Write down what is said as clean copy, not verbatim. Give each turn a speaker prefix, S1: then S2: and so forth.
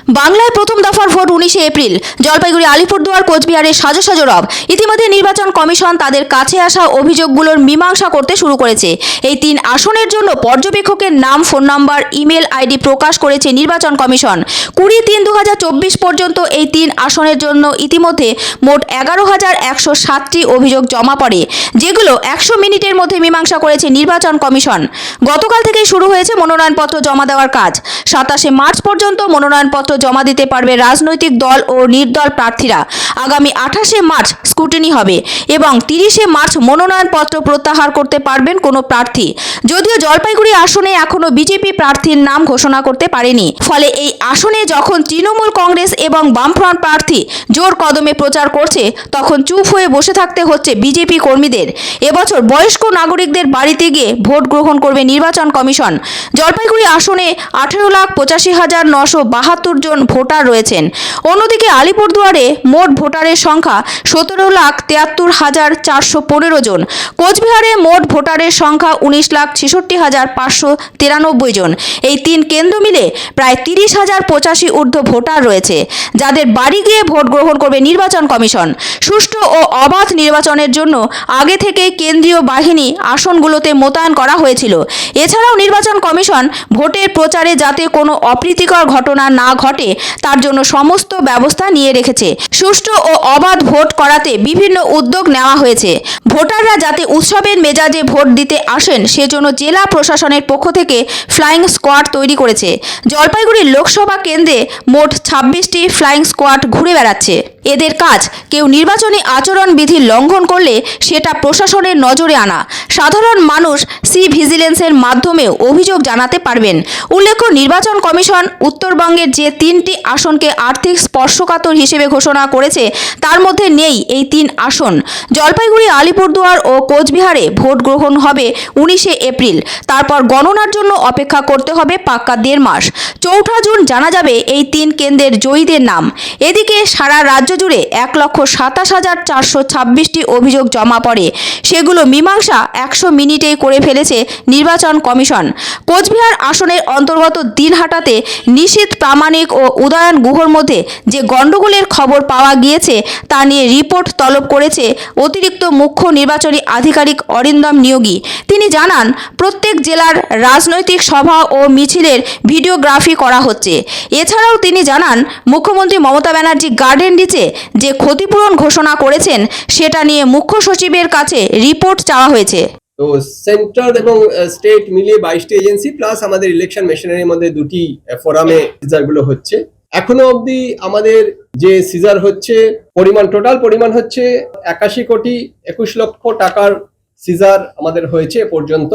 S1: বাংলায় প্রথম দফার ভোট 19শে এপ্রিল। জলপাইগুড়ি, আলিপুরদুয়ার, কোচবিহারের সাজো সাজো রব। ইতিমধ্যে নির্বাচন কমিশন তাদের কাছে আসা অভিযোগগুলোর মীমাংসা করতে শুরু করেছে। এই 3 আসনের জন্য পর্যবেক্ষকের নাম, ফোন নম্বর, ইমেল আইডি প্রকাশ করেছে নির্বাচন কমিশন। 20-3-2024 পর্যন্ত এই 3 আসনের জন্য ইতিমধ্যে মোট 11,107টি অভিযোগ জমা পড়ে, যেগুলো 100 মিনিটের মধ্যে মীমাংসা করেছে নির্বাচন কমিশন। গতকাল থেকেই শুরু হয়েছে মনোনয়নপত্র জমা দেওয়ার কাজ। 27শে মার্চ পর্যন্ত মনোনয়নপত্র জমা দিতে পারবে রাজনৈতিক দল ও নির্দল প্রার্থীরা। আগামী 28শে মার্চ স্ক্রুটিনি হবে এবং 30শে মার্চ মনোনয়নপত্র প্রত্যাহার করতে পারবেন কোনো প্রার্থী। যদিও জলপাইগুড়ি আসনে এখনো বিজেপি প্রার্থীর নাম ঘোষণা করতে পারেনি, ফলে এই আসনে যখন তৃণমূল কংগ্রেস এবং বামফ্রন্ট প্রার্থী জোর কদমে প্রচার করছে, তখন চুপ হয়ে বসে থাকতে হচ্ছে বিজেপি কর্মীদের। এবছর বয়স্ক নাগরিকদের বাড়িতে গিয়ে ভোট গ্রহণ করবে নির্বাচন কমিশন। জলপাইগুড়ি আসনে 18,85,972 জন ভোটার রয়েছেন। অন্যদিকে আলিপুরদুয়ারে মোট ভোটারের সংখ্যা 17,73,415 জন। কোচবিহারে মোট ভোটারের সংখ্যা 19,66,593 জন। এই 3 কেন্দ্র মিলে প্রায় 30,085 ঊর্ধ্ব ভোটার রয়েছে, যাদের বাড়ি গিয়ে ভোট গ্রহণ করবে নির্বাচন কমিশন। সুষ্ঠু ও অবাধ নির্বাচনের জন্য আগে থেকে কেন্দ্রীয় বাহিনী আসনগুলোতে মোতায়েন করা হয়েছিল। এছাড়াও নির্বাচন কমিশন ভোটের প্রচারে যাতে কোনো অপ্রীতিকর ঘটনা না ঘটে, তার জন্য সমস্ত ব্যবস্থা নিয়ে রেখেছে। সুষ্ঠু ও অবাধ ভোট করাতে বিভিন্ন উদ্যোগ নেওয়া হয়েছে। ভোটাররা যাতে উৎসবের মেজাজে ভোট দিতে আসেন, সেজন্য জেলা প্রশাসনের পক্ষ থেকে ফ্লাইং স্কোয়াড তৈরি করেছে। জলপাইগুড়ি লোকসভা কেন্দ্রে মোট 26টি ফ্লাইং স্কোয়াড ঘুরে বেড়াচ্ছে। এদের কাজ কেউ নির্বাচনী আচরণ বিধি লঙ্ঘন করলে সেটা প্রশাসনের নজরে আনা। সাধারণ মানুষ ভিজিলেন্সের মাধ্যমেও অভিযোগ জানাতে পারবেন। উল্লেখ্য, নির্বাচন কমিশন উত্তরবঙ্গের যে 3টি আসনকে আর্থিক স্পর্শকাতর হিসেবে ঘোষণা করেছে, তার মধ্যে নেই এই 3 আসন। জলপাইগুড়ি, আলিপুরদুয়ার ও কোচবিহারে ভোট গ্রহণ হবে 19শে এপ্রিল। তারপর গণনার জন্য অপেক্ষা করতে হবে পাক্কা 1.5 মাস। 4 জুন জানা যাবে এই 3 কেন্দ্রের জয়ীদের নাম। এদিকে সারা রাজ্য জুড়ে 1,27,426টি অভিযোগ জমা পড়ে। সেগুলো মীমাংসা 100 মিনিটেই করে ফেলেছে নির্বাচন কমিশন। কোচবিহার আসনের অন্তর্গত দিনহাটাতে নিশীথ প্রামাণিক ও উদয়ন গুহর মধ্যে যে গণ্ডগোলের খবর পাওয়া গিয়েছে, তা নিয়ে রিপোর্ট তলব করেছে অতিরিক্ত মুখ্য নির্বাচনী আধিকারিক অরিন্দম নিয়োগী। তিনি জানান, প্রত্যেক জেলার রাজনৈতিক সভা ও মিছিলের ভিডিওগ্রাফি করা হচ্ছে। এছাড়াও তিনি জানান, মুখ্যমন্ত্রী মমতা ব্যানার্জি গার্ডেন রিচে যে ক্ষতিপূরণ ঘোষণা করেছেন, সেটা নিয়ে মুখ্য সচিবের কাছে রিপোর্ট চাওয়া হয়েছে।
S2: তো সেন্ট্রাল এবং স্টেট মিলিয়ে 22টি এজেন্সি প্লাস আমাদের ইলেকশন মেশিনারির মধ্যে 2টি ফোরামে সিজারগুলো হচ্ছে। এখনো অবধি আমাদের যে সিজার হচ্ছে টোটাল পরিমাণ হচ্ছে 81,21,00,000 টাকার সিজার আমাদের হয়েছে এ পর্যন্ত।